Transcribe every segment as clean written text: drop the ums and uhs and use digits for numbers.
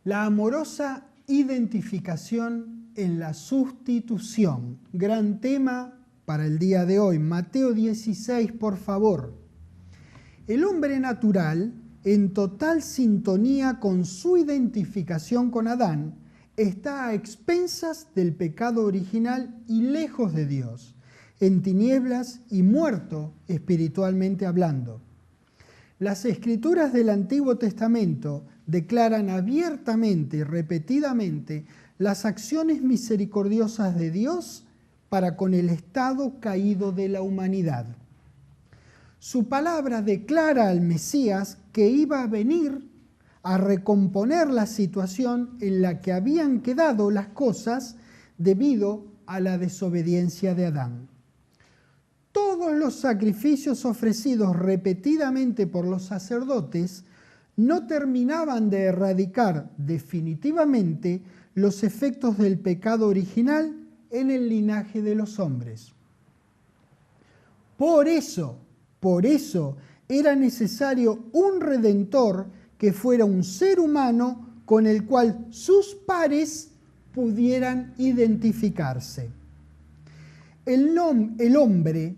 La amorosa identificación en la sustitución. Gran tema para el día de hoy. Mateo 16, por favor. El hombre natural, en total sintonía con su identificación con Adán, está a expensas del pecado original y lejos de Dios, en tinieblas y muerto espiritualmente hablando. Las escrituras del Antiguo Testamento declaran abiertamente y repetidamente las acciones misericordiosas de Dios para con el estado caído de la humanidad. Su palabra declara al Mesías que iba a venir a recomponer la situación en la que habían quedado las cosas debido a la desobediencia de Adán. Todos los sacrificios ofrecidos repetidamente por los sacerdotes no terminaban de erradicar definitivamente los efectos del pecado original en el linaje de los hombres. Por eso era necesario un redentor que fuera un ser humano con el cual sus pares pudieran identificarse. El hombre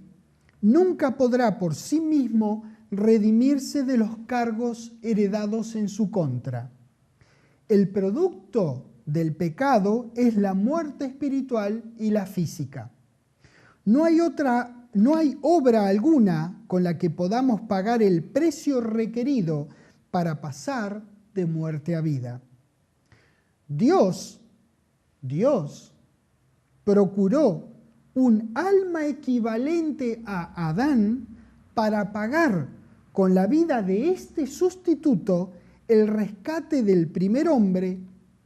nunca podrá por sí mismo redimirse de los cargos heredados en su contra. El producto del pecado es la muerte espiritual y la física. No hay obra alguna con la que podamos pagar el precio requerido para pasar de muerte a vida. Dios procuró un alma equivalente a Adán para pagar con la vida de este sustituto el rescate del primer hombre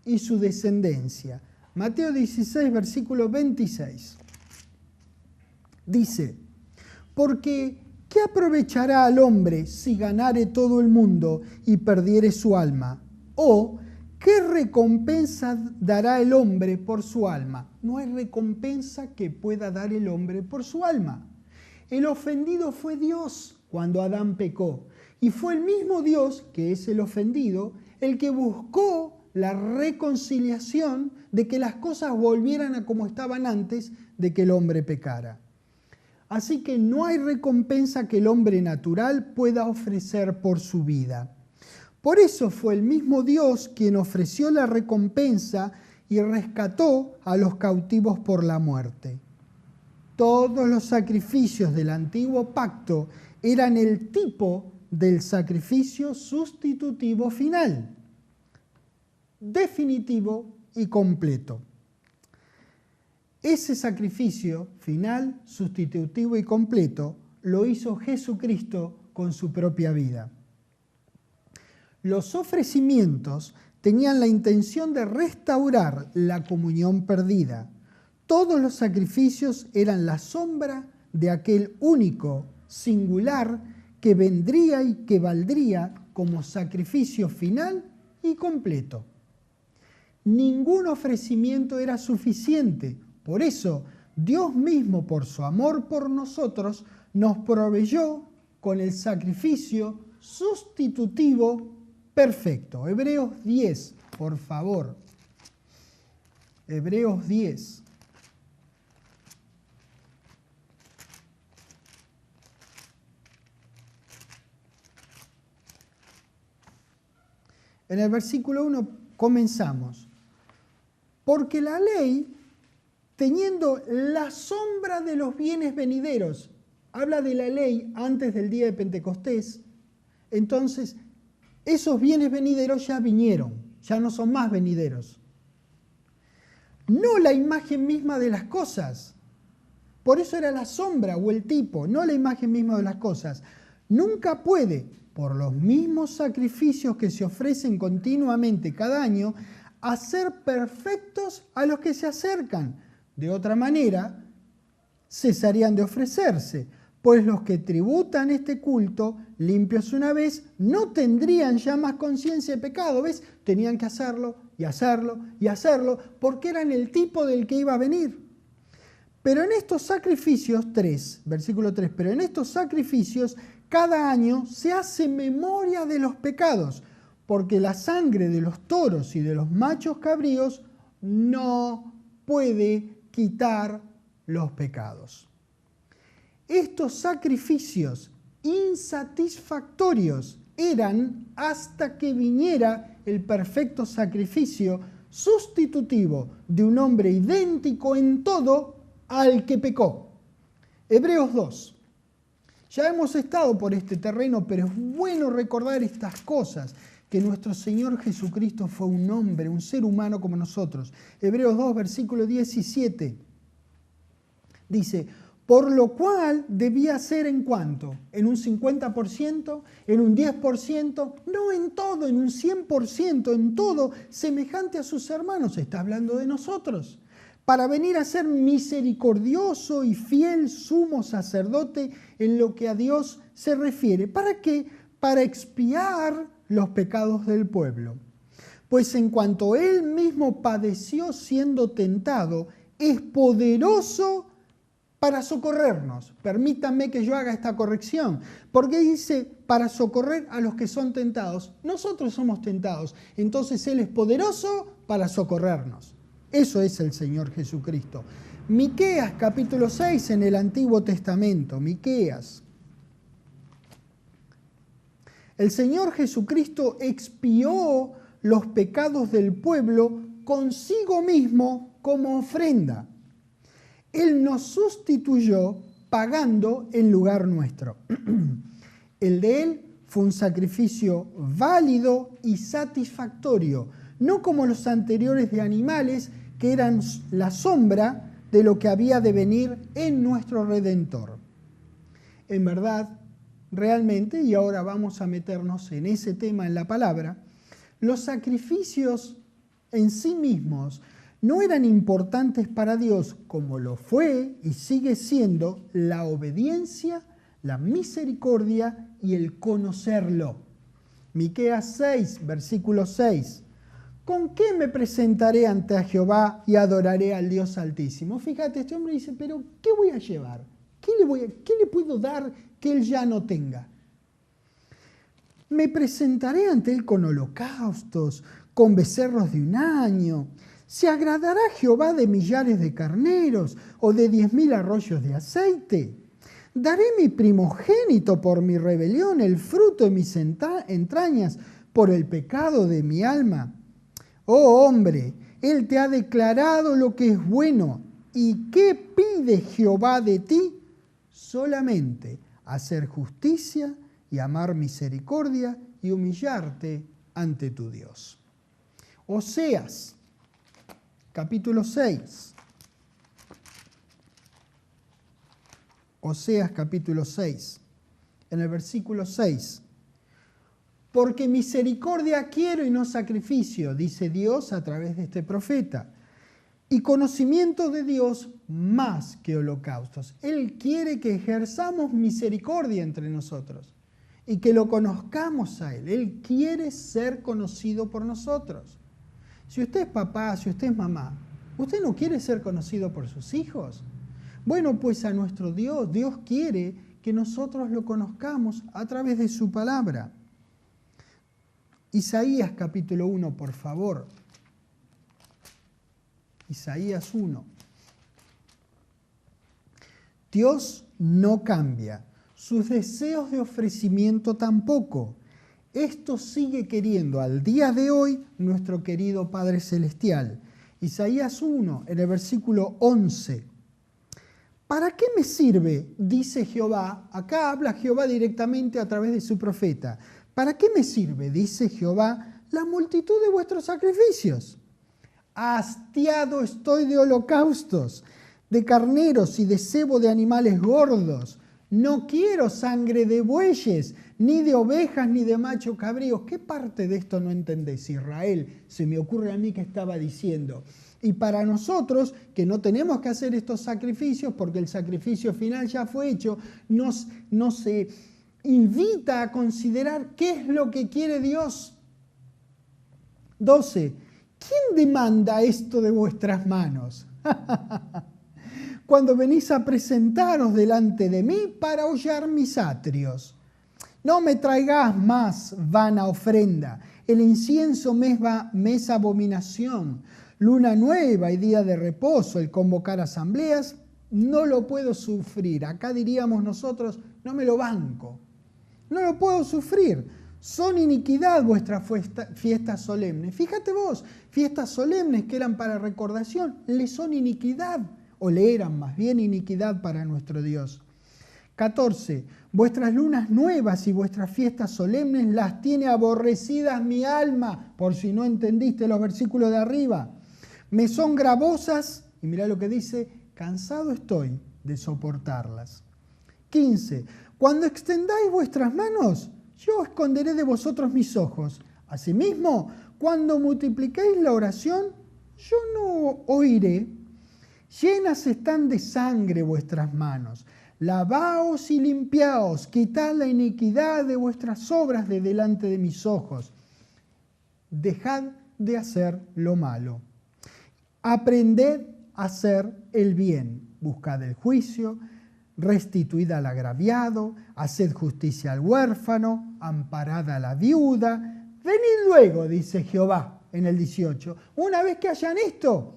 y su descendencia. Mateo 16, versículo 26. Dice, porque ¿qué aprovechará al hombre si ganare todo el mundo y perdiere su alma? ¿O qué recompensa dará el hombre por su alma? No hay recompensa que pueda dar el hombre por su alma. El ofendido fue Dios cuando Adán pecó. Y fue el mismo Dios, que es el ofendido, el que buscó la reconciliación de que las cosas volvieran a como estaban antes de que el hombre pecara. Así que no hay recompensa que el hombre natural pueda ofrecer por su vida. Por eso fue el mismo Dios quien ofreció la recompensa y rescató a los cautivos por la muerte. Todos los sacrificios del antiguo pacto eran el tipo del sacrificio sustitutivo final, definitivo y completo. Ese sacrificio final, sustitutivo y completo, lo hizo Jesucristo con su propia vida. Los ofrecimientos tenían la intención de restaurar la comunión perdida. Todos los sacrificios eran la sombra de aquel único, singular, que vendría y que valdría como sacrificio final y completo. Ningún ofrecimiento era suficiente. Por eso, Dios mismo, por su amor por nosotros, nos proveyó con el sacrificio sustitutivo perfecto. Hebreos 10, por favor. Hebreos 10. En el versículo 1 comenzamos. Porque la ley, teniendo la sombra de los bienes venideros, habla de la ley antes del día de Pentecostés, entonces esos bienes venideros ya vinieron, ya no son más venideros. No la imagen misma de las cosas, por eso era la sombra o el tipo, no la imagen misma de las cosas. Nunca puede, por los mismos sacrificios que se ofrecen continuamente cada año, hacer perfectos a los que se acercan. De otra manera, cesarían de ofrecerse, pues los que tributan este culto, limpios una vez, no tendrían ya más conciencia de pecado. ¿Ves? Tenían que hacerlo y hacerlo y hacerlo, porque eran el tipo del que iba a venir. Pero en estos sacrificios, versículo 3, pero en estos sacrificios cada año se hace memoria de los pecados, porque la sangre de los toros y de los machos cabríos no puede quitar los pecados. Estos sacrificios insatisfactorios eran hasta que viniera el perfecto sacrificio sustitutivo de un hombre idéntico en todo al que pecó. Hebreos 2. Ya hemos estado por este terreno, pero es bueno recordar estas cosas, que nuestro Señor Jesucristo fue un hombre, un ser humano como nosotros. Hebreos 2, versículo 17. Dice, por lo cual debía ser en cuánto, en un 50%, en un 10%, no en todo, en un 100%, en todo, semejante a sus hermanos. Está hablando de nosotros. Para venir a ser misericordioso y fiel sumo sacerdote en lo que a Dios se refiere. ¿Para qué? Para expiar los pecados del pueblo. Pues en cuanto él mismo padeció siendo tentado, es poderoso para socorrernos. Permítanme que yo haga esta corrección, porque dice para socorrer a los que son tentados. Nosotros somos tentados, entonces Él es poderoso para socorrernos. Eso es el Señor Jesucristo. Miqueas capítulo 6 en el Antiguo Testamento, Miqueas. El Señor Jesucristo expió los pecados del pueblo consigo mismo como ofrenda. Él nos sustituyó pagando en lugar nuestro. El de Él fue un sacrificio válido y satisfactorio, no como los anteriores de animales que eran la sombra de lo que había de venir en nuestro Redentor. En verdad, realmente, y ahora vamos a meternos en ese tema en la palabra, los sacrificios en sí mismos no eran importantes para Dios como lo fue y sigue siendo la obediencia, la misericordia y el conocerlo. Miqueas 6, versículo 6. ¿Con qué me presentaré ante a Jehová y adoraré al Dios Altísimo? Fíjate, este hombre dice, pero ¿qué voy a llevar? ¿Qué le puedo dar que él ya no tenga? Me presentaré ante él con holocaustos, con becerros de un año. ¿Se agradará Jehová de millares de carneros o de 10,000 arroyos de aceite? ¿Daré mi primogénito por mi rebelión, el fruto de mis entrañas por el pecado de mi alma? Oh hombre, Él te ha declarado lo que es bueno. ¿Y qué pide Jehová de ti? Solamente hacer justicia y amar misericordia y humillarte ante tu Dios. Oseas, capítulo 6. Oseas, capítulo 6, en el versículo 6. Porque misericordia quiero y no sacrificio, dice Dios a través de este profeta. Y conocimiento de Dios más que holocaustos. Él quiere que ejerzamos misericordia entre nosotros y que lo conozcamos a Él. Él quiere ser conocido por nosotros. Si usted es papá, si usted es mamá, ¿usted no quiere ser conocido por sus hijos? Bueno, pues a nuestro Dios, Dios quiere que nosotros lo conozcamos a través de su palabra. Isaías capítulo 1, por favor. Isaías 1. Dios no cambia, sus deseos de ofrecimiento tampoco. Esto sigue queriendo al día de hoy nuestro querido Padre Celestial. Isaías 1, en el versículo 11. ¿Para qué me sirve? Dice Jehová. Acá habla Jehová directamente a través de su profeta. ¿Para qué me sirve? Dice Jehová, la multitud de vuestros sacrificios. Hastiado estoy de holocaustos, de carneros y de cebo de animales gordos. No quiero sangre de bueyes, ni de ovejas, ni de machos cabríos. ¿Qué parte de esto no entendés, Israel? Se me ocurre a mí que estaba diciendo. Y para nosotros, que no tenemos que hacer estos sacrificios, porque el sacrificio final ya fue hecho, nos invita a considerar qué es lo que quiere Dios. 12. ¿Quién demanda esto de vuestras manos? Cuando venís a presentaros delante de mí para hollar mis atrios. No me traigas más vana ofrenda. El incienso me es abominación. Luna nueva y día de reposo, el convocar asambleas, no lo puedo sufrir. Acá diríamos nosotros, no me lo banco. No lo puedo sufrir. Son iniquidad vuestras fiestas solemnes. Fíjate vos, fiestas solemnes que eran para recordación, le son iniquidad, o le eran más bien iniquidad para nuestro Dios. 14. Vuestras lunas nuevas y vuestras fiestas solemnes las tiene aborrecidas mi alma, por si no entendiste los versículos de arriba. Me son gravosas, y mirá lo que dice, cansado estoy de soportarlas. 15. Cuando extendáis vuestras manos, yo esconderé de vosotros mis ojos. Asimismo, cuando multipliquéis la oración, yo no oiré. Llenas están de sangre vuestras manos. Lavaos y limpiaos, quitad la iniquidad de vuestras obras de delante de mis ojos. Dejad de hacer lo malo. Aprended a hacer el bien. Buscad el juicio, restituid al agraviado, haced justicia al huérfano, amparad a la viuda. Venid luego, dice Jehová en el 18. Una vez que hayan esto,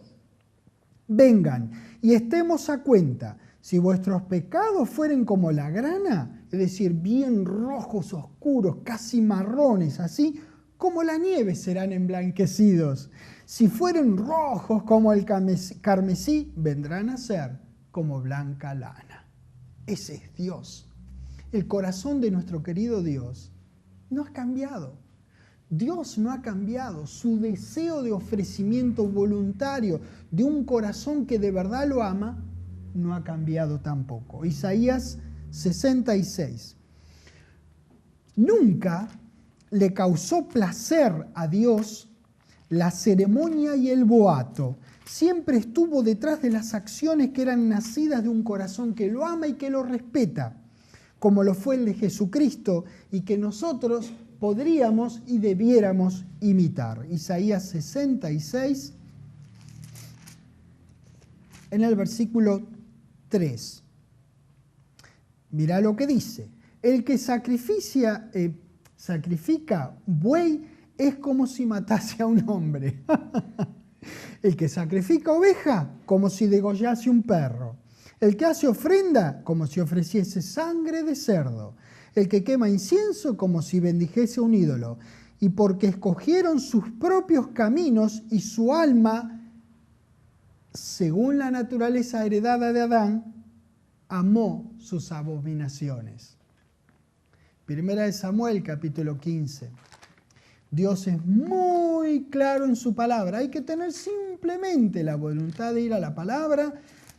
vengan y estemos a cuenta. Si vuestros pecados fueren como la grana, es decir, bien rojos, oscuros, casi marrones, así, como la nieve serán emblanquecidos. Si fueren rojos como el carmesí, vendrán a ser como blanca lana. Ese es Dios. El corazón de nuestro querido Dios no ha cambiado. Dios no ha cambiado. Su deseo de ofrecimiento voluntario de un corazón que de verdad lo ama, no ha cambiado tampoco. Isaías 66. Nunca le causó placer a Dios la ceremonia y el boato. Siempre estuvo detrás de las acciones que eran nacidas de un corazón que lo ama y que lo respeta, como lo fue el de Jesucristo y que nosotros podríamos y debiéramos imitar. Isaías 66, en el versículo 3. Mirá lo que dice. El que sacrifica buey es como si matase a un hombre. El que sacrifica oveja, como si degollase un perro. El que hace ofrenda, como si ofreciese sangre de cerdo. El que quema incienso, como si bendijese un ídolo. Y porque escogieron sus propios caminos y su alma, según la naturaleza heredada de Adán, amó sus abominaciones. Primera de Samuel, capítulo 15. Dios es muy claro en su palabra. Hay que tener simplemente la voluntad de ir a la palabra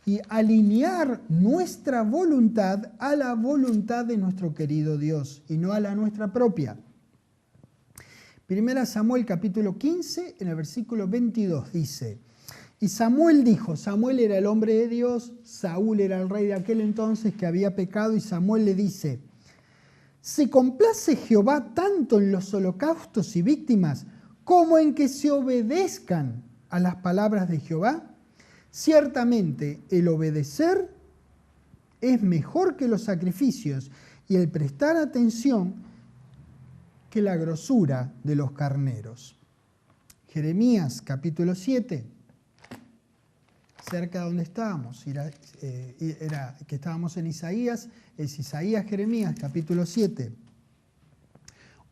y alinear nuestra voluntad a la voluntad de nuestro querido Dios y no a la nuestra propia. Primera Samuel, capítulo 15, en el versículo 22 dice: y Samuel dijo, Samuel era el hombre de Dios, Saúl era el rey de aquel entonces que había pecado, y Samuel le dice: ¿se complace Jehová tanto en los holocaustos y víctimas como en que se obedezcan a las palabras de Jehová? Ciertamente el obedecer es mejor que los sacrificios y el prestar atención que la grosura de los carneros. Jeremías capítulo 7. Cerca de donde estábamos, que estábamos en Isaías, es Isaías, Jeremías, capítulo 7.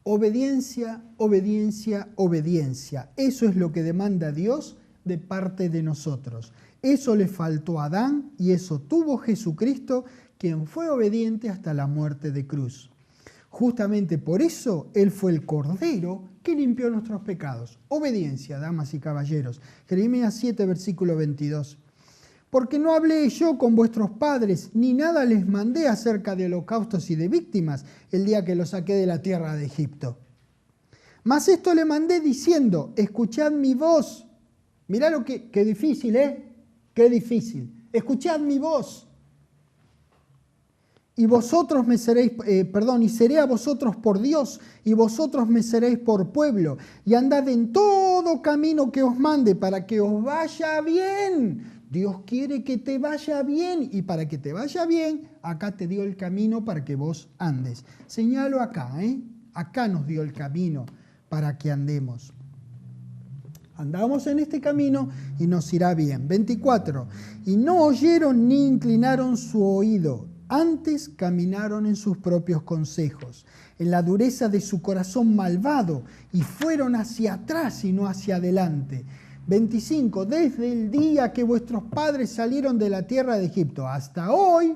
Obediencia, obediencia, obediencia. Eso es lo que demanda Dios de parte de nosotros. Eso le faltó a Adán y eso tuvo Jesucristo, quien fue obediente hasta la muerte de cruz. Justamente por eso Él fue el Cordero que limpió nuestros pecados. Obediencia, damas y caballeros. Jeremías 7, versículo 22. Porque no hablé yo con vuestros padres, ni nada les mandé acerca de holocaustos y de víctimas el día que los saqué de la tierra de Egipto. Mas esto le mandé diciendo, escuchad mi voz. Mirá lo que difícil, ¿eh? Qué difícil. Escuchad mi voz. Y vosotros me seréis, y seré a vosotros por Dios, y vosotros me seréis por pueblo. Y andad en todo camino que os mande, para que os vaya bien. Dios quiere que te vaya bien, y para que te vaya bien, acá te dio el camino para que vos andes. Señalo acá, Acá nos dio el camino para que andemos. Andamos en este camino y nos irá bien. 24. Y no oyeron ni inclinaron su oído, antes caminaron en sus propios consejos, en la dureza de su corazón malvado, y fueron hacia atrás y no hacia adelante. 25. Desde el día que vuestros padres salieron de la tierra de Egipto hasta hoy,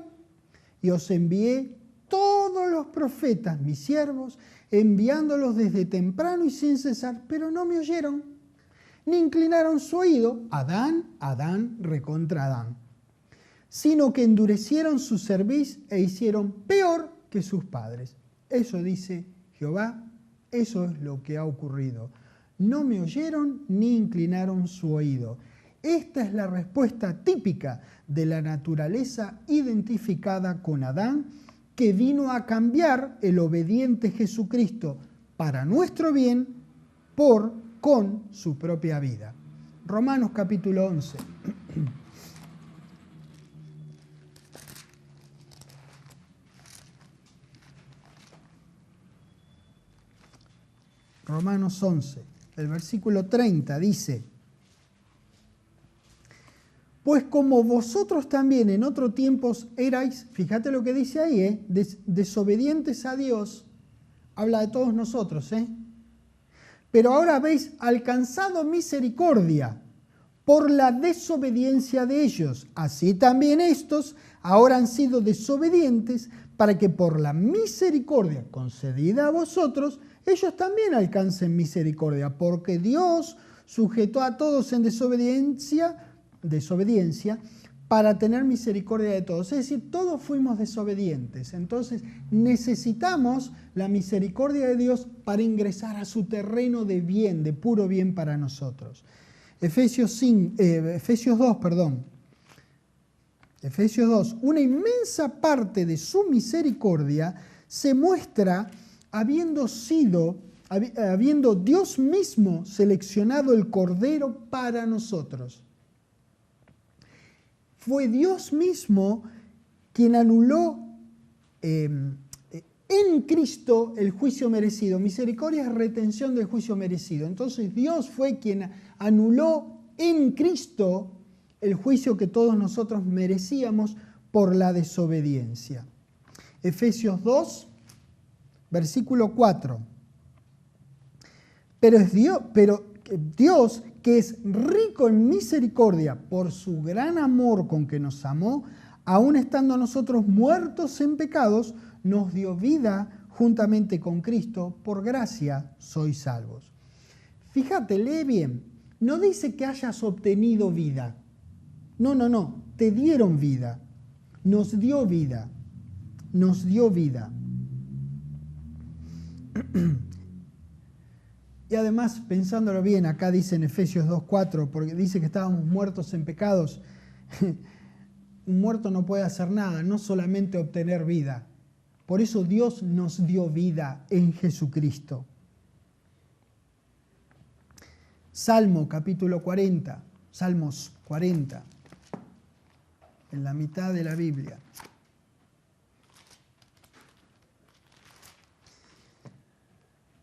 y os envié todos los profetas, mis siervos, enviándolos desde temprano y sin cesar, pero no me oyeron, ni inclinaron su oído, Adán, recontra Adán, sino que endurecieron su cerviz e hicieron peor que sus padres. Eso dice Jehová, eso es lo que ha ocurrido. No me oyeron ni inclinaron su oído. Esta es la respuesta típica de la naturaleza identificada con Adán, que vino a cambiar el obediente Jesucristo para nuestro bien con su propia vida. Romanos capítulo 11. Romanos 11, el versículo 30 dice: pues como vosotros también en otros tiempos erais, fíjate lo que dice ahí, desobedientes a Dios, habla de todos nosotros, pero ahora habéis alcanzado misericordia por la desobediencia de ellos. Así también estos ahora han sido desobedientes para que por la misericordia concedida a vosotros, ellos también alcancen misericordia, porque Dios sujetó a todos en desobediencia para tener misericordia de todos. Es decir, todos fuimos desobedientes. Entonces necesitamos la misericordia de Dios para ingresar a su terreno de bien, de puro bien para nosotros. Efesios 2, una inmensa parte de su misericordia se muestra habiendo Dios mismo seleccionado el Cordero para nosotros. Fue Dios mismo quien anuló en Cristo el juicio merecido. Misericordia es retención del juicio merecido. Entonces Dios fue quien anuló en Cristo el juicio que todos nosotros merecíamos por la desobediencia. Efesios 2, versículo 4. Pero Dios, que es rico en misericordia por su gran amor con que nos amó, aun estando nosotros muertos en pecados, nos dio vida juntamente con Cristo, por gracia sois salvos. Fíjate, lee bien, no dice que hayas obtenido vida. No, te dieron vida, nos dio vida. Y además, pensándolo bien, acá dice en Efesios 2:4, porque dice que estábamos muertos en pecados. Un muerto no puede hacer nada, no solamente obtener vida. Por eso Dios nos dio vida en Jesucristo. Salmo capítulo 40, Salmos 40, en la mitad de la Biblia.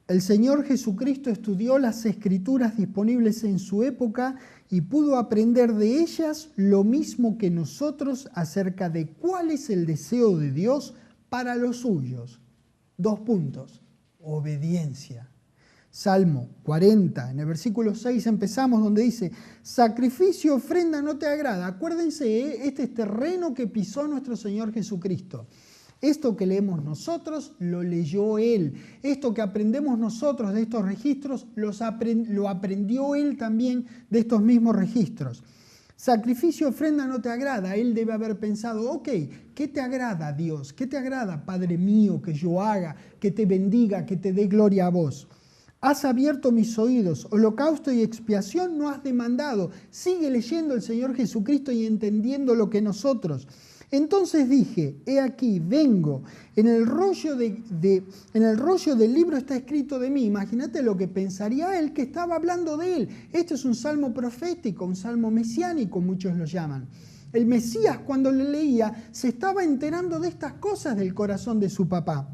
El Señor Jesucristo estudió las Escrituras disponibles en su época y pudo aprender de ellas lo mismo que nosotros acerca de cuál es el deseo de Dios para los suyos. 2 puntos. Obediencia. Salmo 40, en el versículo 6 empezamos donde dice: sacrificio, ofrenda no te agrada. Acuérdense, este es terreno que pisó nuestro Señor Jesucristo. Esto que leemos nosotros lo leyó Él. Esto que aprendemos nosotros de estos registros lo aprendió Él también de estos mismos registros. Sacrificio, ofrenda no te agrada. Él debe haber pensado, ok, ¿qué te agrada, Dios? ¿Qué te agrada, Padre mío, que yo haga, que te bendiga, que te dé gloria a vos? Has abierto mis oídos, holocausto y expiación no has demandado. Sigue leyendo el Señor Jesucristo y entendiendo lo que nosotros. Entonces dije, he aquí, vengo, en el rollo del libro está escrito de mí. Imagínate lo que pensaría él, que estaba hablando de él. Este es un salmo profético, un salmo mesiánico, muchos lo llaman. El Mesías, cuando le leía, se estaba enterando de estas cosas del corazón de su papá.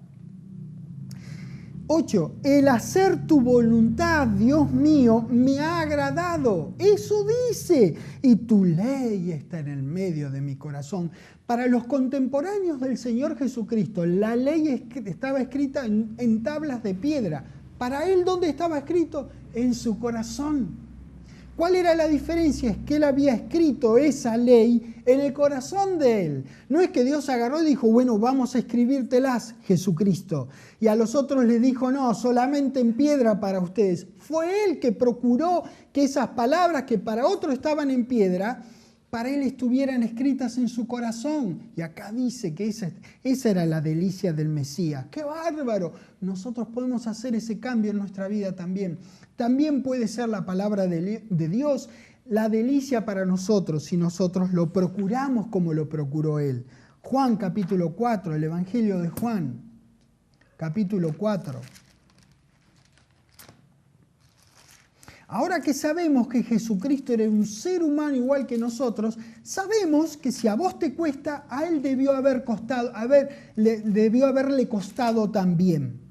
8. El hacer tu voluntad, Dios mío, me ha agradado. Eso dice. Y tu ley está en el medio de mi corazón. Para los contemporáneos del Señor Jesucristo, la ley estaba escrita en tablas de piedra. Para Él, ¿dónde estaba escrito? En su corazón. ¿Cuál era la diferencia? Es que Él había escrito esa ley en el corazón de Él. No es que Dios agarró y dijo, bueno, vamos a escribírtelas, Jesucristo. Y a los otros les dijo, no, solamente en piedra para ustedes. Fue Él que procuró que esas palabras que para otros estaban en piedra, para Él estuvieran escritas en su corazón. Y acá dice que esa era la delicia del Mesías. ¡Qué bárbaro! Nosotros podemos hacer ese cambio en nuestra vida también. También puede ser la palabra de Dios la delicia para nosotros si nosotros lo procuramos como lo procuró Él. Juan capítulo 4, el Evangelio de Juan, capítulo 4. Ahora que sabemos que Jesucristo era un ser humano igual que nosotros, sabemos que si a vos te cuesta, a Él debió haberle costado también,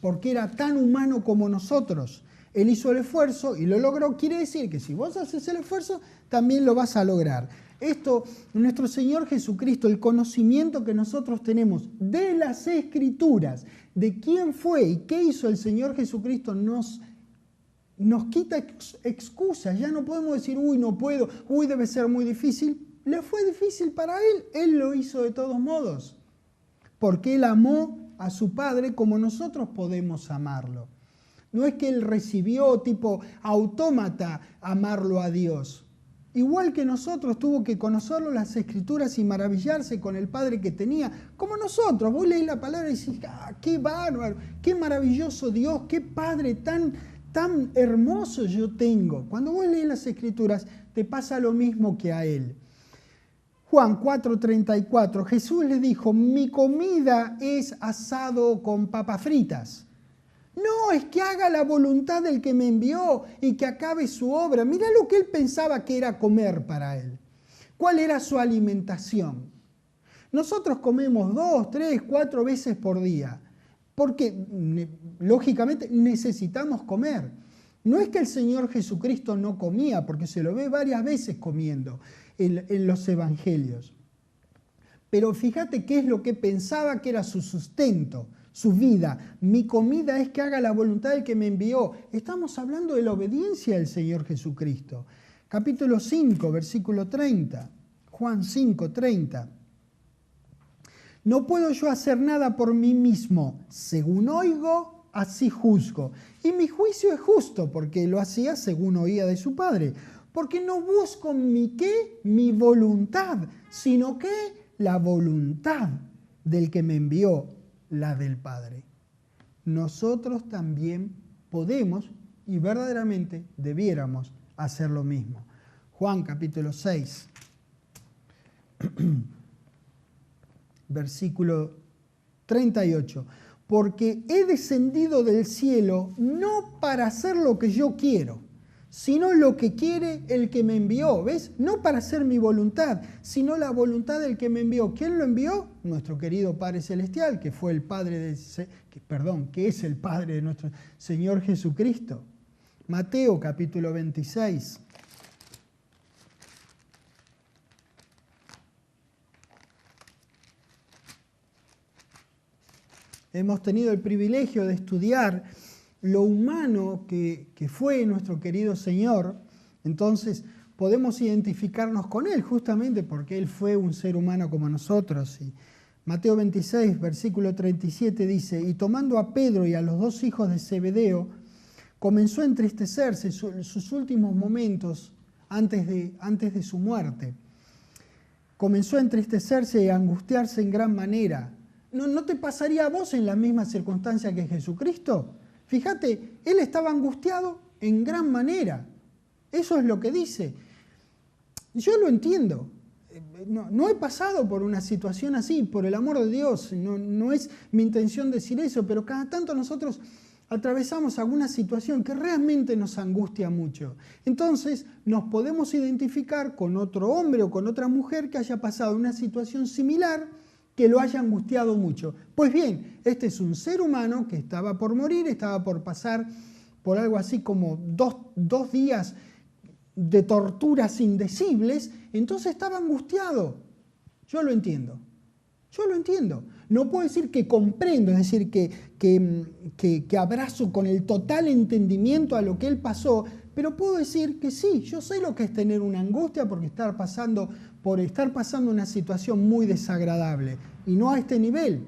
porque era tan humano como nosotros. Él hizo el esfuerzo y lo logró. Quiere decir que si vos haces el esfuerzo, también lo vas a lograr. Esto, nuestro Señor Jesucristo, el conocimiento que nosotros tenemos de las Escrituras, de quién fue y qué hizo el Señor Jesucristo, nos quita excusas. Ya no podemos decir, uy, no puedo, uy, debe ser muy difícil. Le fue difícil para Él. Él lo hizo de todos modos. Porque Él amó a su Padre como nosotros podemos amarlo. No es que Él recibió tipo autómata amarlo a Dios. Igual que nosotros tuvo que conocerlo las Escrituras y maravillarse con el Padre que tenía. Como nosotros, vos leés la palabra y decís, qué bárbaro, qué maravilloso Dios, qué Padre tan hermoso yo tengo. Cuando vos lees las Escrituras te pasa lo mismo que a Él. Juan 4:34, Jesús le dijo, mi comida es asado con papas fritas. No, es que haga la voluntad del que me envió y que acabe su obra. Mira lo que Él pensaba que era comer para Él. ¿Cuál era su alimentación? Nosotros comemos 2, 3, 4 veces por día, porque lógicamente necesitamos comer. No es que el Señor Jesucristo no comía, porque se lo ve varias veces comiendo en los evangelios. Pero fíjate qué es lo que pensaba que era su sustento, su vida. Mi comida es que haga la voluntad del que me envió. Estamos hablando de la obediencia del Señor Jesucristo. Capítulo 5, versículo 30. Juan 5, 30. No puedo yo hacer nada por mí mismo. Según oigo, así juzgo. Y mi juicio es justo, porque lo hacía según oía de su Padre. Porque no busco mi voluntad, sino que la voluntad del que me envió, la del Padre. Nosotros también podemos y verdaderamente debiéramos hacer lo mismo. Juan capítulo 6, versículo 38. Porque he descendido del cielo no para hacer lo que yo quiero, sino lo que quiere el que me envió. ¿Ves? No para hacer mi voluntad, sino la voluntad del que me envió. ¿Quién lo envió? Nuestro querido Padre Celestial, que fue el Padre que es el Padre de nuestro Señor Jesucristo. Mateo capítulo 26. Hemos tenido el privilegio de estudiar lo humano que fue nuestro querido Señor. Entonces podemos identificarnos con Él justamente porque Él fue un ser humano como nosotros. Y Mateo 26, versículo 37 dice, y tomando a Pedro y a los 2 hijos de Zebedeo, comenzó a entristecerse sus últimos momentos antes de su muerte. Comenzó a entristecerse y a angustiarse en gran manera. ¿No te pasaría a vos en la misma circunstancia que Jesucristo? Fíjate, Él estaba angustiado en gran manera. Eso es lo que dice. Yo lo entiendo. No he pasado por una situación así, por el amor de Dios. No es mi intención decir eso, pero cada tanto nosotros atravesamos alguna situación que realmente nos angustia mucho. Entonces nos podemos identificar con otro hombre o con otra mujer que haya pasado una situación similar que lo haya angustiado mucho. Pues bien, este es un ser humano que estaba por morir, estaba por pasar por algo así como dos días de torturas indecibles, entonces estaba angustiado. Yo lo entiendo. No puedo decir que comprendo, es decir, que abrazo con el total entendimiento a lo que él pasó, pero puedo decir que sí, yo sé lo que es tener una angustia por estar pasando una situación muy desagradable, y no a este nivel.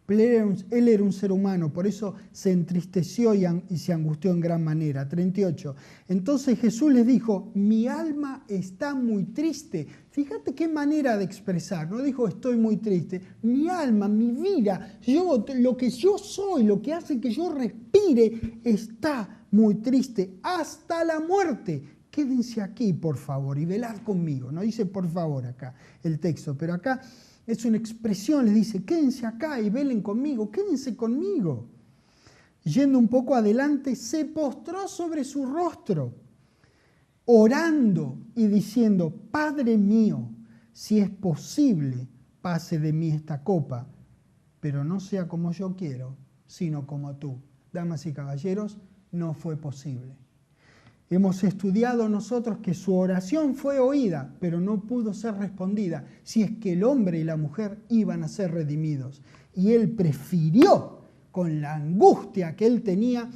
Él era un ser humano, por eso se entristeció y se angustió en gran manera. 38. Entonces Jesús les dijo, mi alma está muy triste. Fíjate qué manera de expresar, no dijo estoy muy triste. Mi alma, mi vida, lo que yo soy, lo que hace que yo respire, está muy triste hasta la muerte. Quédense aquí, por favor, y velad conmigo. No dice por favor acá el texto, pero acá es una expresión, les dice, quédense acá y velen conmigo, quédense conmigo. Yendo un poco adelante, se postró sobre su rostro, orando y diciendo, Padre mío, si es posible, pase de mí esta copa, pero no sea como yo quiero, sino como tú. Damas y caballeros, no fue posible. Hemos estudiado nosotros que su oración fue oída, pero no pudo ser respondida, si es que el hombre y la mujer iban a ser redimidos. Y él prefirió, con la angustia que él tenía,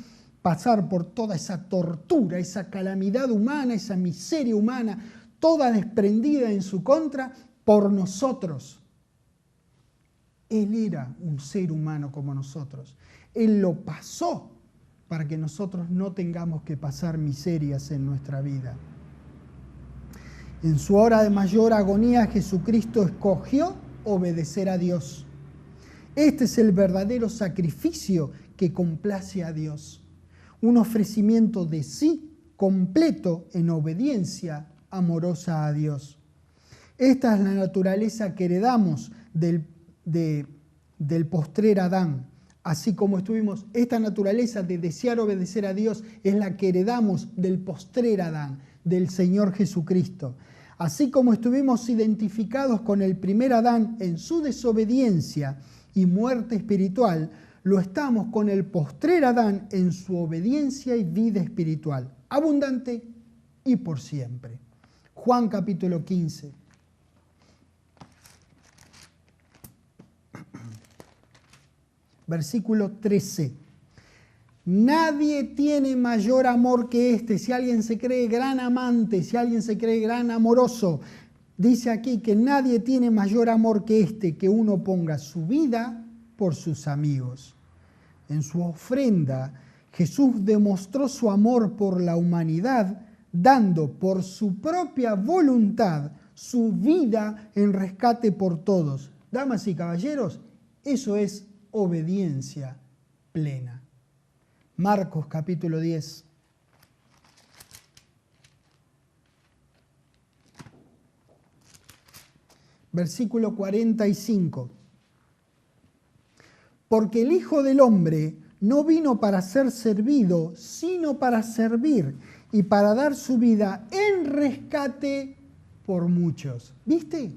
pasar por toda esa tortura, esa calamidad humana, esa miseria humana, toda desprendida en su contra, por nosotros. Él era un ser humano como nosotros. Él lo pasó para que nosotros no tengamos que pasar miserias en nuestra vida. En su hora de mayor agonía, Jesucristo escogió obedecer a Dios. Este es el verdadero sacrificio que complace a Dios. Un ofrecimiento de sí completo en obediencia amorosa a Dios. Esta es la naturaleza que heredamos del postrer Adán. Así como esta naturaleza de desear obedecer a Dios es la que heredamos del postrer Adán, del Señor Jesucristo. Así como estuvimos identificados con el primer Adán en su desobediencia y muerte espiritual, lo estamos con el postrer Adán en su obediencia y vida espiritual, abundante y por siempre. Juan capítulo 15. Versículo 13. Nadie tiene mayor amor que este. Si alguien se cree gran amante, si alguien se cree gran amoroso, dice aquí que nadie tiene mayor amor que este, que uno ponga su vida por sus amigos. En su ofrenda, Jesús demostró su amor por la humanidad, dando por su propia voluntad su vida en rescate por todos. Damas y caballeros, eso es obediencia plena. Marcos capítulo 10. Versículo 45. Porque el Hijo del Hombre no vino para ser servido, sino para servir y para dar su vida en rescate por muchos. ¿Viste?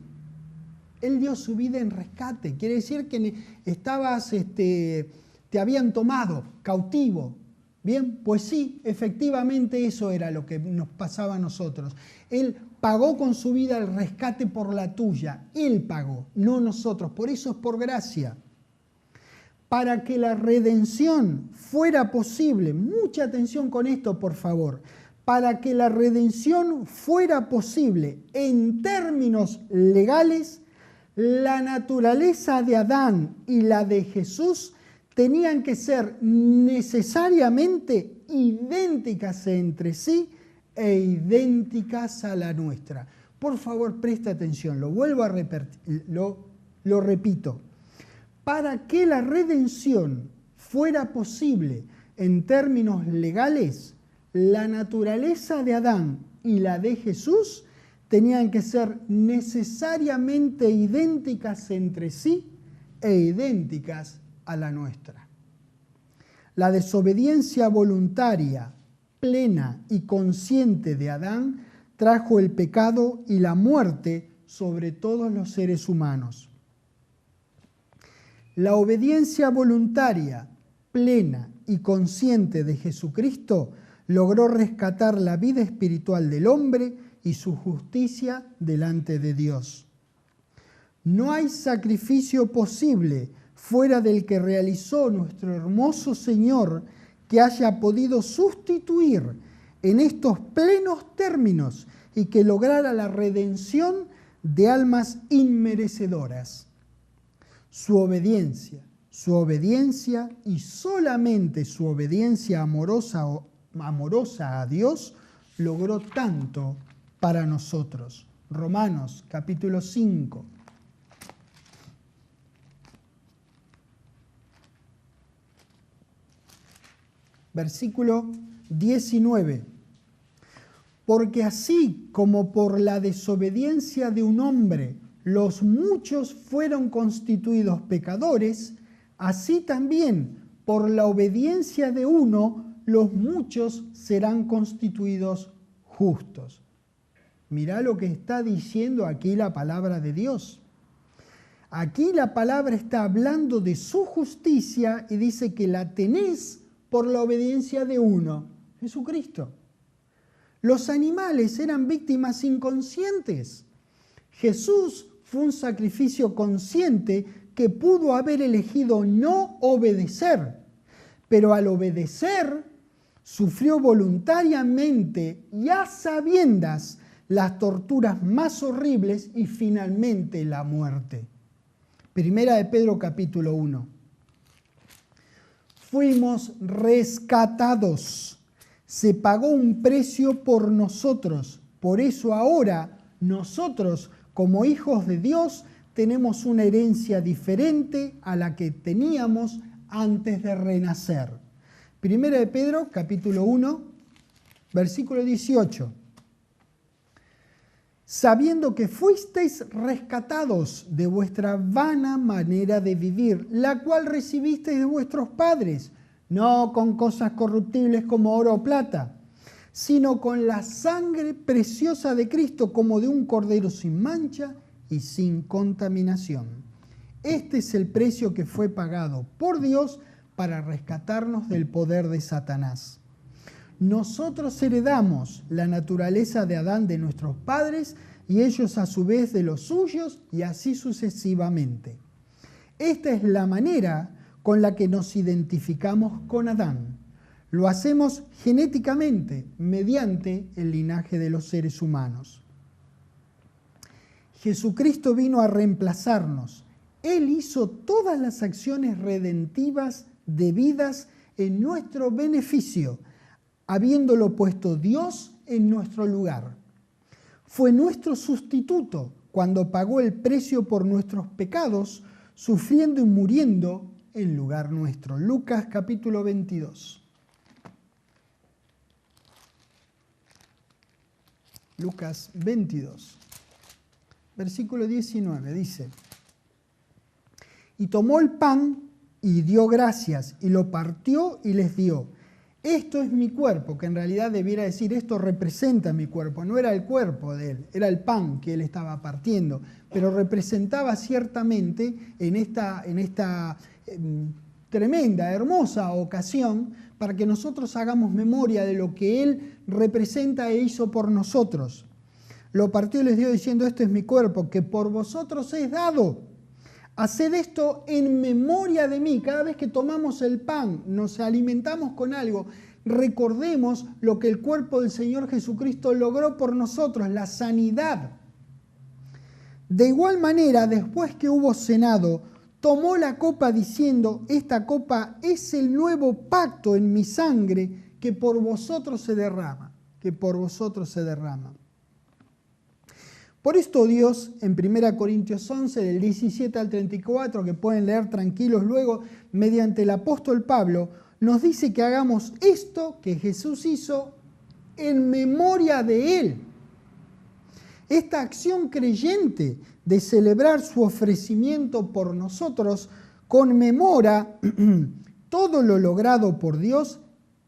Él dio su vida en rescate. Quiere decir que te habían tomado cautivo. Bien, pues sí, efectivamente eso era lo que nos pasaba a nosotros. Él pagó con su vida el rescate por la tuya. Él pagó, no nosotros. Por eso es por gracia. Para que la redención fuera posible, mucha atención con esto, por favor. Para que la redención fuera posible en términos legales, la naturaleza de Adán y la de Jesús tenían que ser necesariamente idénticas entre sí e idénticas a la nuestra. Por favor, presta atención, lo vuelvo a repetir, lo repito. Para que la redención fuera posible en términos legales, la naturaleza de Adán y la de Jesús tenían que ser necesariamente idénticas entre sí e idénticas a la nuestra. La desobediencia voluntaria, plena y consciente de Adán trajo el pecado y la muerte sobre todos los seres humanos. La obediencia voluntaria, plena y consciente de Jesucristo logró rescatar la vida espiritual del hombre y su justicia delante de Dios. No hay sacrificio posible fuera del que realizó nuestro hermoso Señor que haya podido sustituir en estos plenos términos y que lograra la redención de almas inmerecedoras. Su obediencia y solamente su obediencia amorosa a Dios logró tanto para nosotros. Romanos capítulo 5. Versículo 19. Porque así como por la desobediencia de un hombre los muchos fueron constituidos pecadores, así también por la obediencia de uno los muchos serán constituidos justos. Mirá lo que está diciendo aquí la palabra de Dios. Aquí la palabra está hablando de su justicia y dice que la tenés por la obediencia de uno, Jesucristo. Los animales eran víctimas inconscientes. Jesús fue un sacrificio consciente que pudo haber elegido no obedecer, pero al obedecer sufrió voluntariamente y a sabiendas las torturas más horribles y finalmente la muerte. Primera de Pedro capítulo 1. Fuimos rescatados, se pagó un precio por nosotros, por eso ahora nosotros como hijos de Dios tenemos una herencia diferente a la que teníamos antes de renacer. Primera de Pedro, capítulo 1, versículo 18. Sabiendo que fuisteis rescatados de vuestra vana manera de vivir, la cual recibisteis de vuestros padres, no con cosas corruptibles como oro o plata, sino con la sangre preciosa de Cristo como de un cordero sin mancha y sin contaminación. Este es el precio que fue pagado por Dios para rescatarnos del poder de Satanás. Nosotros heredamos la naturaleza de Adán de nuestros padres y ellos a su vez de los suyos y así sucesivamente. Esta es la manera con la que nos identificamos con Adán. Lo hacemos genéticamente mediante el linaje de los seres humanos. Jesucristo vino a reemplazarnos. Él hizo todas las acciones redentivas debidas en nuestro beneficio, habiéndolo puesto Dios en nuestro lugar. Fue nuestro sustituto cuando pagó el precio por nuestros pecados, sufriendo y muriendo en lugar nuestro. Lucas capítulo 22. Lucas 22, versículo 19, dice: Y tomó el pan y dio gracias, y lo partió y les dio. Esto es mi cuerpo, que en realidad debiera decir, esto representa mi cuerpo. No era el cuerpo de él, era el pan que él estaba partiendo, pero representaba ciertamente en esta tremenda, hermosa ocasión, para que nosotros hagamos memoria de lo que Él representa e hizo por nosotros. Lo partió y les dio diciendo, esto es mi cuerpo, que por vosotros es dado. Haced esto en memoria de mí. Cada vez que tomamos el pan, nos alimentamos con algo, recordemos lo que el cuerpo del Señor Jesucristo logró por nosotros, la sanidad. De igual manera, después que hubo cenado, tomó la copa diciendo, esta copa es el nuevo pacto en mi sangre que por vosotros se derrama, Por esto Dios, en 1 Corintios 11, del 17 al 34, que pueden leer tranquilos luego, mediante el apóstol Pablo, nos dice que hagamos esto que Jesús hizo en memoria de Él. Esta acción creyente de celebrar su ofrecimiento por nosotros conmemora todo lo logrado por Dios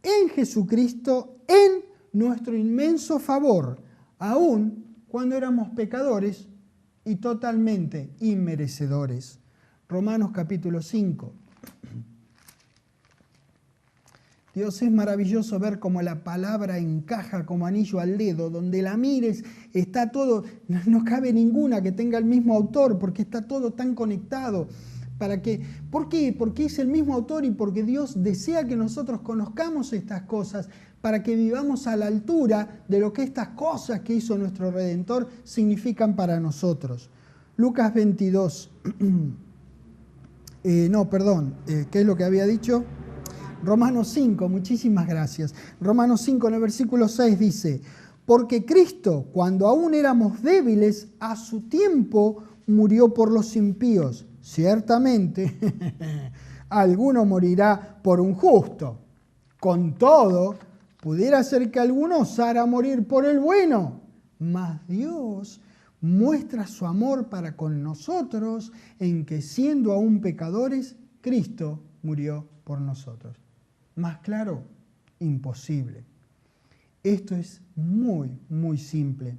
en Jesucristo en nuestro inmenso favor, aún cuando éramos pecadores y totalmente inmerecedores. Romanos capítulo 5. Dios, es maravilloso ver cómo la palabra encaja como anillo al dedo. Donde la mires está todo, no cabe ninguna que tenga el mismo autor, porque está todo tan conectado. ¿Por qué? Porque es el mismo autor y porque Dios desea que nosotros conozcamos estas cosas para que vivamos a la altura de lo que estas cosas que hizo nuestro Redentor significan para nosotros. Lucas 22. ¿Qué es lo que había dicho? Romanos 5, muchísimas gracias. Romanos 5 en el versículo 6 dice: porque Cristo, cuando aún éramos débiles, a su tiempo murió por los impíos. Ciertamente, alguno morirá por un justo. Con todo, pudiera ser que alguno osara morir por el bueno. Mas Dios muestra su amor para con nosotros en que, siendo aún pecadores, Cristo murió por nosotros. Más claro, imposible. Esto es muy, muy simple.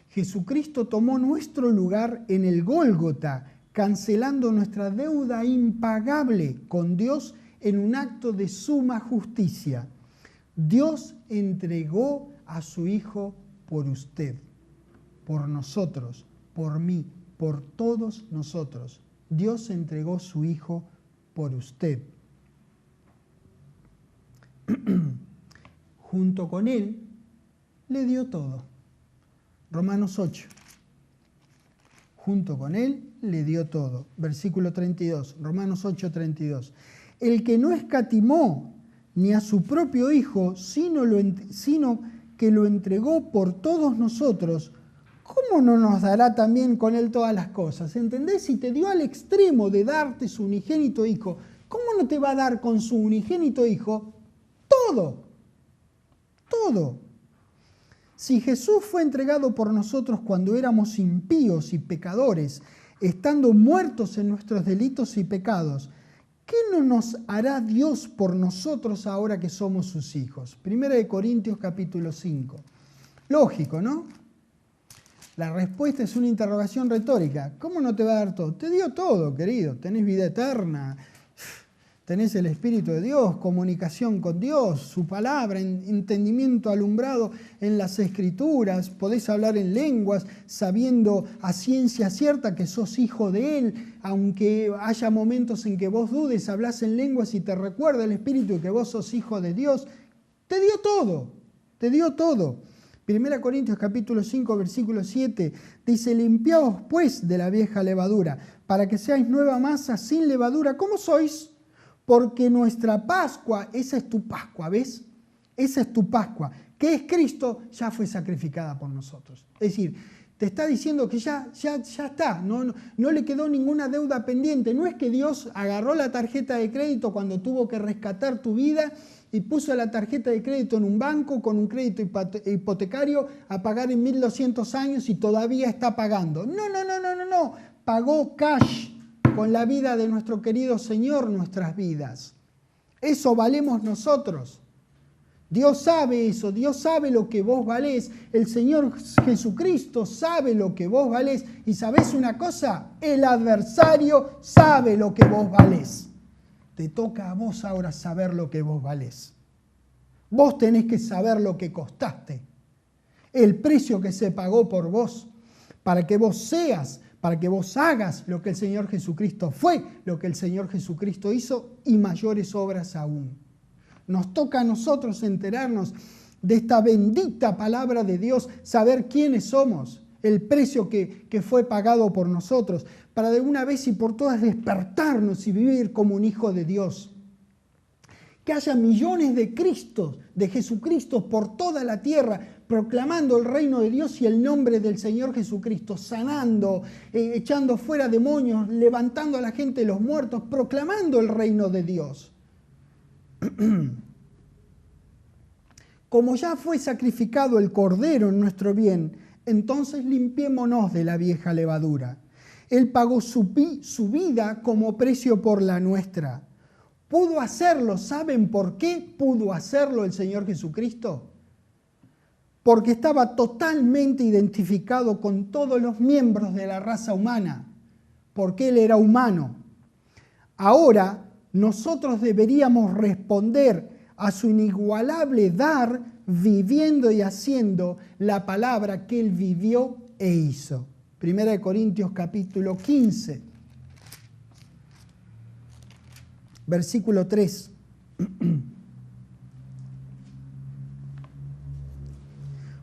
Jesucristo tomó nuestro lugar en el Gólgota, cancelando nuestra deuda impagable con Dios en un acto de suma justicia. Dios entregó a su Hijo por usted, por nosotros, por mí, por todos nosotros. Dios entregó su Hijo por usted. Junto con Él le dio todo. Romanos 8. Junto con Él le dio todo. Versículo 32. Romanos 8, 32. El que no escatimó ni a su propio Hijo, sino que lo entregó por todos nosotros, ¿cómo no nos dará también con Él todas las cosas? ¿Entendés? Si te dio al extremo de darte su unigénito Hijo, ¿cómo no te va a dar con su unigénito Hijo todo? Todo. Si Jesús fue entregado por nosotros cuando éramos impíos y pecadores, estando muertos en nuestros delitos y pecados, ¿qué no nos hará Dios por nosotros ahora que somos sus hijos? 1 Corintios capítulo 5. Lógico, ¿no? La respuesta es una interrogación retórica. ¿Cómo no te va a dar todo? Te dio todo, querido. Tenés vida eterna, tenés el Espíritu de Dios, comunicación con Dios, su palabra, entendimiento alumbrado en las Escrituras, podés hablar en lenguas, sabiendo a ciencia cierta que sos hijo de Él, aunque haya momentos en que vos dudes, hablás en lenguas y te recuerda el Espíritu que vos sos hijo de Dios. Te dio todo, te dio todo. 1 Corintios capítulo 5, versículo 7, dice: limpiaos pues de la vieja levadura, para que seáis nueva masa sin levadura. ¿Cómo sois? Porque nuestra Pascua, esa es tu Pascua, ¿ves? Esa es tu Pascua, que es Cristo, ya fue sacrificada por nosotros. Es decir, te está diciendo que ya está, no le quedó ninguna deuda pendiente. No es que Dios agarró la tarjeta de crédito cuando tuvo que rescatar tu vida y puso la tarjeta de crédito en un banco con un crédito hipotecario a pagar en 1200 años y todavía está pagando. No. Pagó cash con la vida de nuestro querido Señor nuestras vidas. Eso valemos nosotros. Dios sabe eso, Dios sabe lo que vos valés. El Señor Jesucristo sabe lo que vos valés. Y ¿sabés una cosa? El adversario sabe lo que vos valés. Te toca a vos ahora saber lo que vos valés. Vos tenés que saber lo que costaste. El precio que se pagó por vos. Para que vos seas, para que vos hagas lo que el Señor Jesucristo fue, lo que el Señor Jesucristo hizo y mayores obras aún. Nos toca a nosotros enterarnos de esta bendita palabra de Dios, saber quiénes somos, el precio que fue pagado por nosotros, para de una vez y por todas despertarnos y vivir como un hijo de Dios. Que haya millones de Cristos, de Jesucristo por toda la tierra, proclamando el reino de Dios y el nombre del Señor Jesucristo, sanando, echando fuera demonios, levantando a la gente de los muertos, proclamando el reino de Dios. Como ya fue sacrificado el Cordero en nuestro bien, entonces limpiémonos de la vieja levadura. Él pagó su vida como precio por la nuestra. Pudo hacerlo, ¿saben por qué pudo hacerlo el Señor Jesucristo? porque estaba totalmente identificado con todos los miembros de la raza humana, porque Él era humano. Ahora nosotros deberíamos responder a su inigualable dar, viviendo y haciendo la palabra que Él vivió e hizo. 1 Corintios capítulo 15, versículo 3.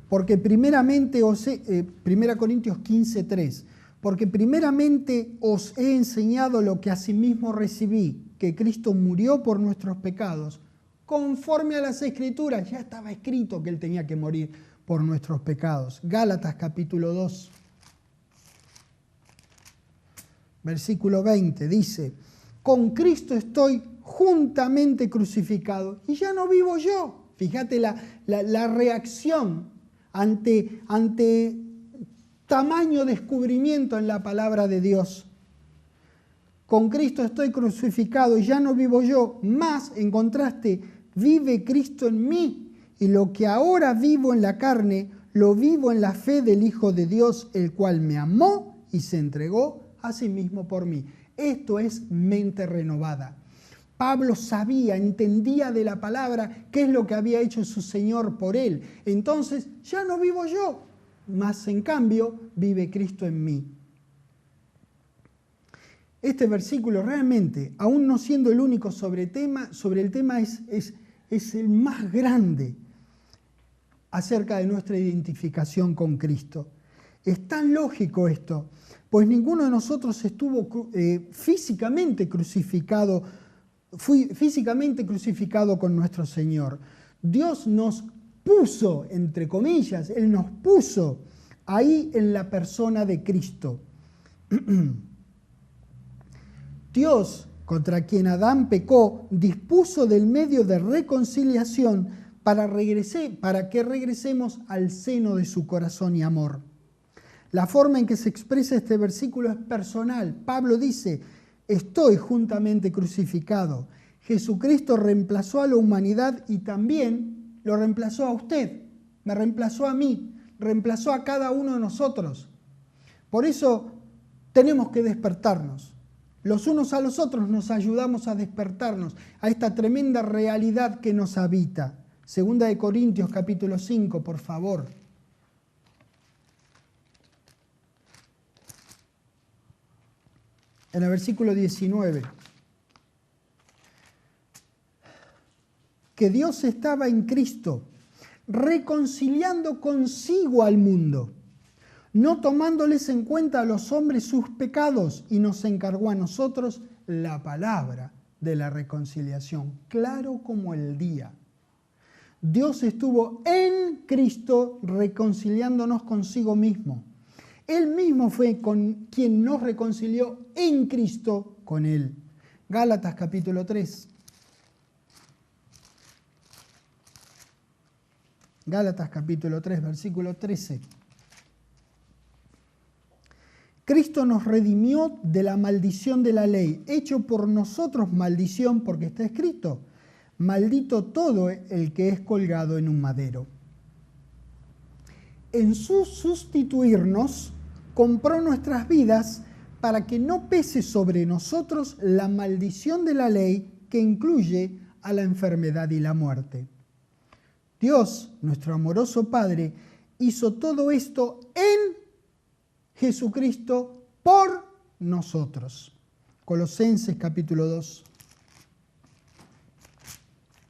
Porque primeramente 1 Corintios 15, 3. Porque primeramente os he enseñado lo que asimismo recibí, que Cristo murió por nuestros pecados, conforme a las Escrituras. Ya estaba escrito que Él tenía que morir por nuestros pecados. Gálatas capítulo 2, versículo 20, dice: con Cristo estoy juntamente crucificado y ya no vivo yo. Fíjate la reacción ante tamaño descubrimiento en la palabra de Dios. Con Cristo estoy crucificado y ya no vivo yo, más, en contraste, vive Cristo en mí, y lo que ahora vivo en la carne, lo vivo en la fe del Hijo de Dios, el cual me amó y se entregó a sí mismo por mí. Esto es mente renovada. Pablo sabía, entendía de la palabra qué es lo que había hecho su Señor por él. Entonces, ya no vivo yo, mas en cambio vive Cristo en mí. Este versículo realmente, aún no siendo el único sobre el tema, es el más grande acerca de nuestra identificación con Cristo. Es tan lógico esto, pues ninguno de nosotros estuvo físicamente crucificado con nuestro Señor. Dios nos puso, entre comillas, Él nos puso ahí en la persona de Cristo. Dios, contra quien Adán pecó, dispuso del medio de reconciliación para que regresemos al seno de su corazón y amor. La forma en que se expresa este versículo es personal. Pablo dice: estoy juntamente crucificado. Jesucristo reemplazó a la humanidad y también lo reemplazó a usted, me reemplazó a mí, reemplazó a cada uno de nosotros. Por eso tenemos que despertarnos. Los unos a los otros nos ayudamos a despertarnos a esta tremenda realidad que nos habita. 2 Corintios capítulo 5, por favor. En el versículo 19. Que Dios estaba en Cristo, reconciliando consigo al mundo, no tomándoles en cuenta a los hombres sus pecados, y nos encargó a nosotros la palabra de la reconciliación, claro como el día. Dios estuvo en Cristo reconciliándonos consigo mismo. Él mismo fue quien nos reconcilió en Cristo con Él. Gálatas capítulo 3. Gálatas capítulo 3, versículo 13. Cristo nos redimió de la maldición de la ley, hecho por nosotros maldición, porque está escrito: maldito todo el que es colgado en un madero. En su sustituirnos, compró nuestras vidas para que no pese sobre nosotros la maldición de la ley que incluye a la enfermedad y la muerte. Dios, nuestro amoroso Padre, hizo todo esto en Jesucristo por nosotros. Colosenses capítulo 2.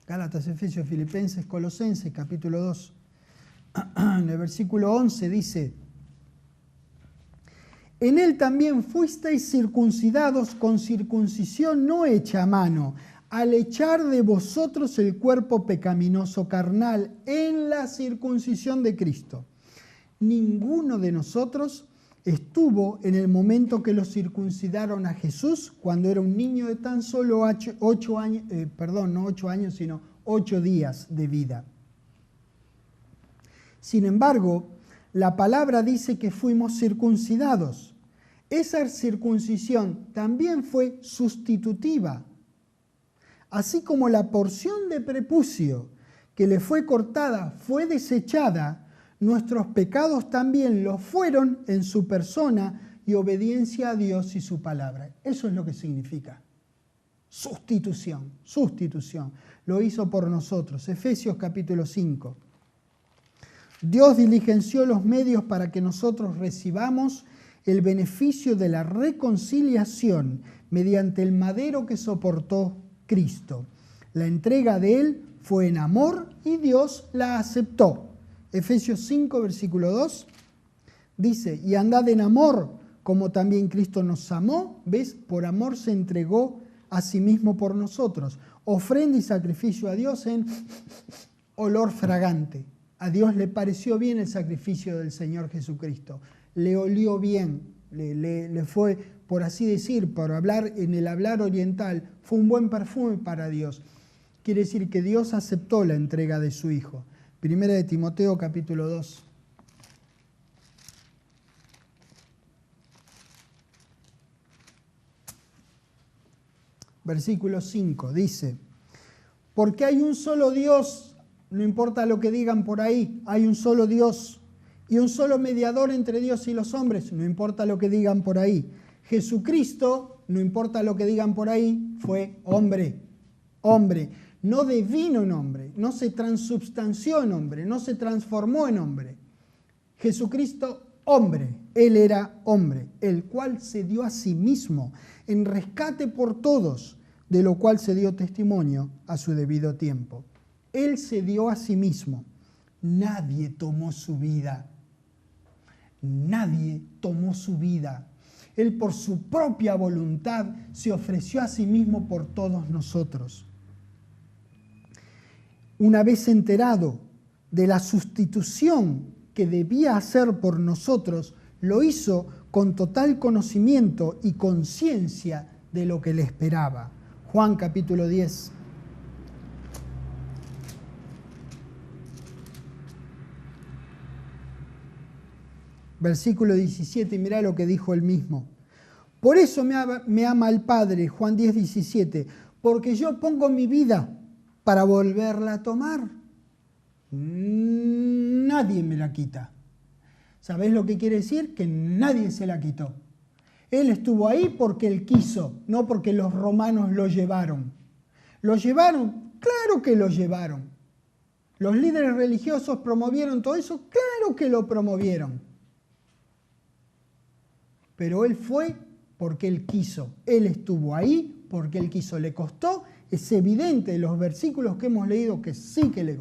Gálatas, Efesios, Filipenses, Colosenses capítulo 2. En el versículo 11 dice: en él también fuisteis circuncidados con circuncisión no hecha a mano, al echar de vosotros el cuerpo pecaminoso carnal en la circuncisión de Cristo. Ninguno de nosotros estuvo en el momento que lo circuncidaron a Jesús, cuando era un niño de tan solo 8 días de vida. Sin embargo, la palabra dice que fuimos circuncidados. Esa circuncisión también fue sustitutiva. Así como la porción de prepucio que le fue cortada fue desechada, nuestros pecados también lo fueron en su persona y obediencia a Dios y su palabra. Eso es lo que significa. Sustitución, sustitución. Lo hizo por nosotros. Efesios capítulo 5. Dios diligenció los medios para que nosotros recibamos el beneficio de la reconciliación mediante el madero que soportó Cristo. La entrega de Él fue en amor y Dios la aceptó. Efesios 5, versículo 2, dice, y andad en amor, como también Cristo nos amó, ¿ves? Por amor se entregó a sí mismo por nosotros. Ofrenda y sacrificio a Dios en olor fragante. A Dios le pareció bien el sacrificio del Señor Jesucristo. Le olió bien, le fue, por así decir, por hablar en el hablar oriental, fue un buen perfume para Dios. Quiere decir que Dios aceptó la entrega de su Hijo. Primera de Timoteo, capítulo 2. Versículo 5, dice, porque hay un solo Dios, no importa lo que digan por ahí, hay un solo Dios y un solo mediador entre Dios y los hombres, no importa lo que digan por ahí. Jesucristo, no importa lo que digan por ahí, fue hombre, hombre. No devino en hombre, no se transubstanció en hombre, no se transformó en hombre. Jesucristo, hombre, Él era hombre, el cual se dio a sí mismo en rescate por todos, de lo cual se dio testimonio a su debido tiempo. Él se dio a sí mismo. Nadie tomó su vida. Nadie tomó su vida. Él por su propia voluntad se ofreció a sí mismo por todos nosotros. Una vez enterado de la sustitución que debía hacer por nosotros, lo hizo con total conocimiento y conciencia de lo que le esperaba. Juan capítulo 10. Versículo 17, mirá lo que dijo él mismo. Por eso me ama el Padre, Juan 10, 17, porque yo pongo mi vida para volverla a tomar. Nadie me la quita. ¿Sabés lo que quiere decir? Que nadie se la quitó. Él estuvo ahí porque Él quiso, no porque los romanos lo llevaron. ¿Lo llevaron? Claro que lo llevaron. ¿Los líderes religiosos promovieron todo eso? Claro que lo promovieron. Pero Él fue porque Él quiso. Él estuvo ahí porque Él quiso. ¿Le costó? Es evidente de los versículos que hemos leído que sí que le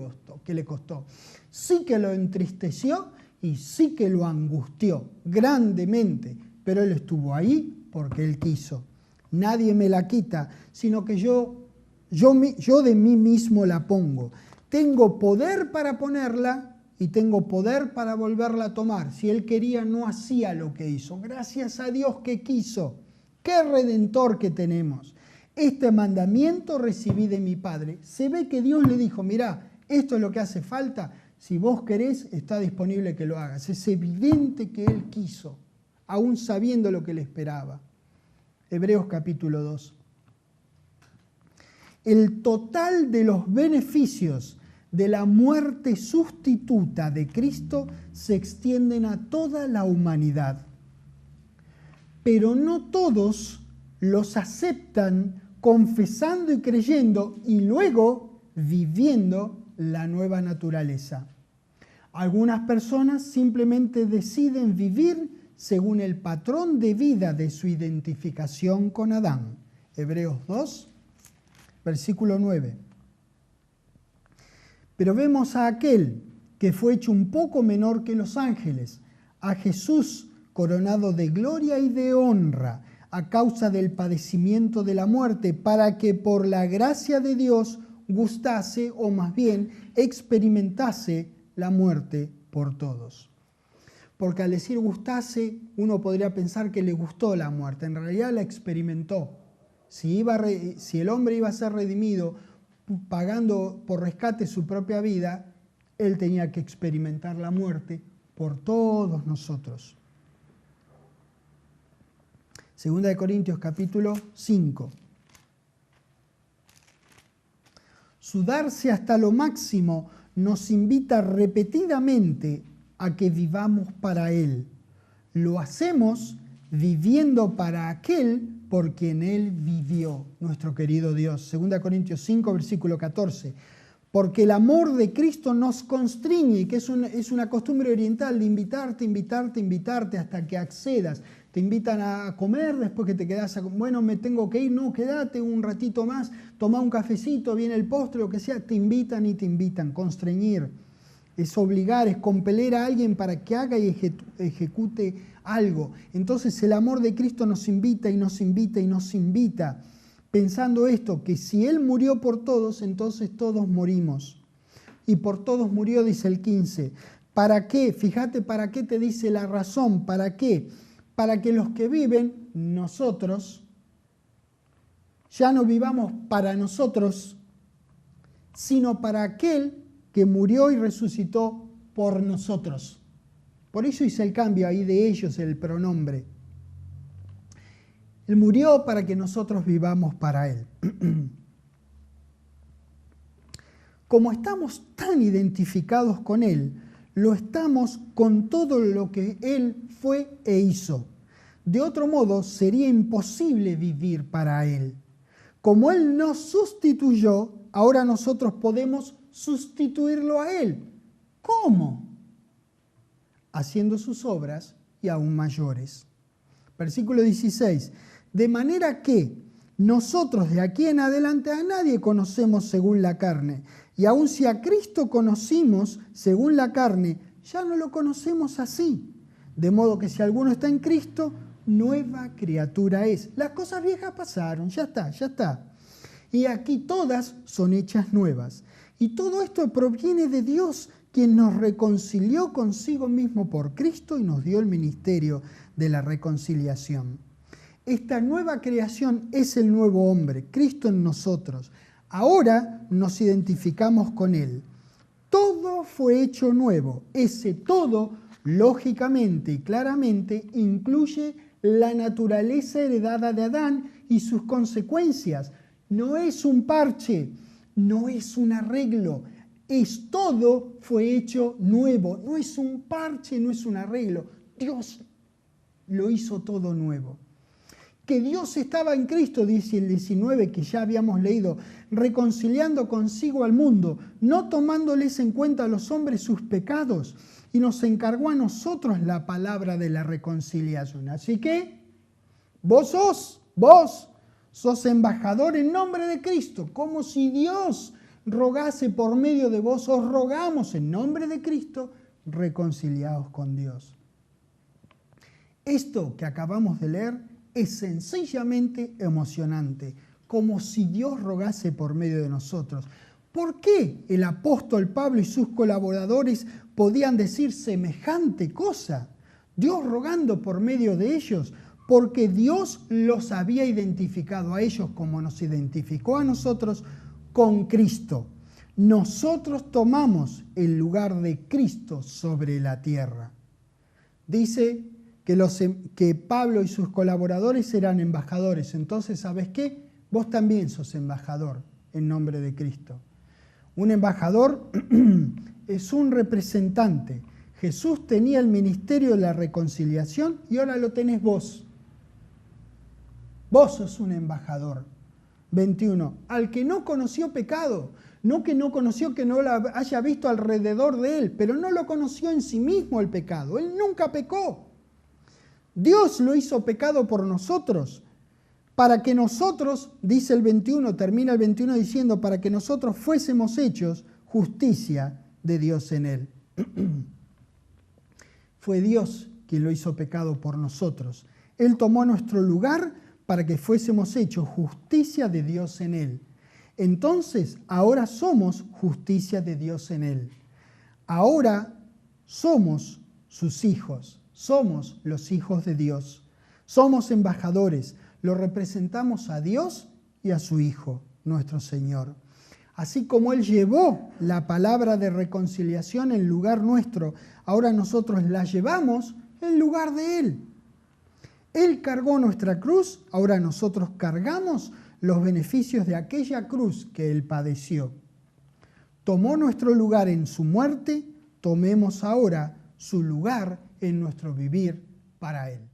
costó. Sí que lo entristeció y sí que lo angustió grandemente. Pero Él estuvo ahí porque Él quiso. Nadie me la quita, sino que yo de mí mismo la pongo. Tengo poder para ponerla y tengo poder para volverla a tomar. Si Él quería, no hacía lo que hizo. Gracias a Dios que quiso. ¡Qué redentor que tenemos! Este mandamiento recibí de mi Padre. Se ve que Dios le dijo, mirá, esto es lo que hace falta. Si vos querés, está disponible que lo hagas. Es evidente que Él quiso, aún sabiendo lo que le esperaba. Hebreos capítulo 2. El total de los beneficios de la muerte sustituta de Cristo se extienden a toda la humanidad. Pero no todos los aceptan confesando y creyendo y luego viviendo la nueva naturaleza. Algunas personas simplemente deciden vivir según el patrón de vida de su identificación con Adán. Hebreos 2, versículo 9. Pero vemos a aquel que fue hecho un poco menor que los ángeles, a Jesús coronado de gloria y de honra a causa del padecimiento de la muerte, para que por la gracia de Dios gustase, o más bien experimentase la muerte por todos. Porque al decir gustase, uno podría pensar que le gustó la muerte, en realidad la experimentó. Si el hombre iba a ser redimido pagando por rescate su propia vida, él tenía que experimentar la muerte por todos nosotros. Segunda de Corintios capítulo 5. Sudarse hasta lo máximo nos invita repetidamente a que vivamos para Él. Lo hacemos viviendo para aquel por quien Él vivió, nuestro querido Dios. 2 Corintios 5, versículo 14. Porque el amor de Cristo nos constriñe, que es una costumbre oriental de invitarte hasta que accedas. Te invitan a comer, después que te quedas, bueno, me tengo que ir, no, quédate un ratito más, toma un cafecito, viene el postre, lo que sea, te invitan, constreñir. Es obligar, es compeler a alguien para que haga y ejecute algo. Entonces el amor de Cristo nos invita y nos invita y nos invita, pensando esto, que si Él murió por todos, entonces todos morimos. Y por todos murió, dice el 15. ¿Para qué? Fíjate para qué te dice la razón. ¿Para qué? Para que los que viven, nosotros, ya no vivamos para nosotros, sino para aquel que murió y resucitó por nosotros. Por eso hice el cambio ahí de ellos, el pronombre. Él murió para que nosotros vivamos para Él. Como estamos tan identificados con Él, lo estamos con todo lo que Él fue e hizo. De otro modo, sería imposible vivir para Él. Como Él nos sustituyó, ahora nosotros podemos sustituirlo a Él. ¿Cómo? Haciendo sus obras y aún mayores. Versículo 16. De manera que nosotros de aquí en adelante a nadie conocemos según la carne. Y aun si a Cristo conocimos según la carne, ya no lo conocemos así. De modo que si alguno está en Cristo, nueva criatura es. Las cosas viejas pasaron, ya está. Y aquí todas son hechas nuevas. Y todo esto proviene de Dios, quien nos reconcilió consigo mismo por Cristo y nos dio el ministerio de la reconciliación. Esta nueva creación es el nuevo hombre, Cristo en nosotros. Ahora nos identificamos con Él. Todo fue hecho nuevo. Ese todo, lógicamente y claramente, incluye la naturaleza heredada de Adán y sus consecuencias. No es un parche, no es un arreglo. Todo fue hecho nuevo. No es un parche, no es un arreglo. Dios lo hizo todo nuevo. Que Dios estaba en Cristo, dice el 19, que ya habíamos leído, reconciliando consigo al mundo, no tomándoles en cuenta a los hombres sus pecados, y nos encargó a nosotros la palabra de la reconciliación. Así que vos sos embajador en nombre de Cristo, como si Dios rogase por medio de vos. Os rogamos en nombre de Cristo, reconciliados con Dios. Esto que acabamos de leer es sencillamente emocionante, como si Dios rogase por medio de nosotros. ¿Por qué el apóstol Pablo y sus colaboradores podían decir semejante cosa? Dios rogando por medio de ellos, porque Dios los había identificado a ellos como nos identificó a nosotros con Cristo. Nosotros tomamos el lugar de Cristo sobre la tierra. Dice que Pablo y sus colaboradores eran embajadores. Entonces, ¿sabes qué? Vos también sos embajador en nombre de Cristo. Un embajador es un representante. Jesús tenía el ministerio de la reconciliación y ahora lo tenés vos. Vos sos un embajador. 21. Al que no conoció pecado, no que no conoció, que no lo haya visto alrededor de él, pero no lo conoció en sí mismo el pecado. Él nunca pecó. Dios lo hizo pecado por nosotros, para que nosotros, dice el 21, termina el 21 diciendo, para que nosotros fuésemos hechos justicia de Dios en él. Fue Dios quien lo hizo pecado por nosotros. Él tomó nuestro lugar para que fuésemos hechos justicia de Dios en él. Entonces, ahora somos justicia de Dios en él. Ahora somos sus hijos. Somos los hijos de Dios. Somos embajadores. Lo representamos a Dios y a su Hijo, nuestro Señor. Así como Él llevó la palabra de reconciliación en lugar nuestro, ahora nosotros la llevamos en lugar de Él. Él cargó nuestra cruz, ahora nosotros cargamos los beneficios de aquella cruz que Él padeció. Tomó nuestro lugar en su muerte, tomemos ahora su lugar en nuestro vivir para Él.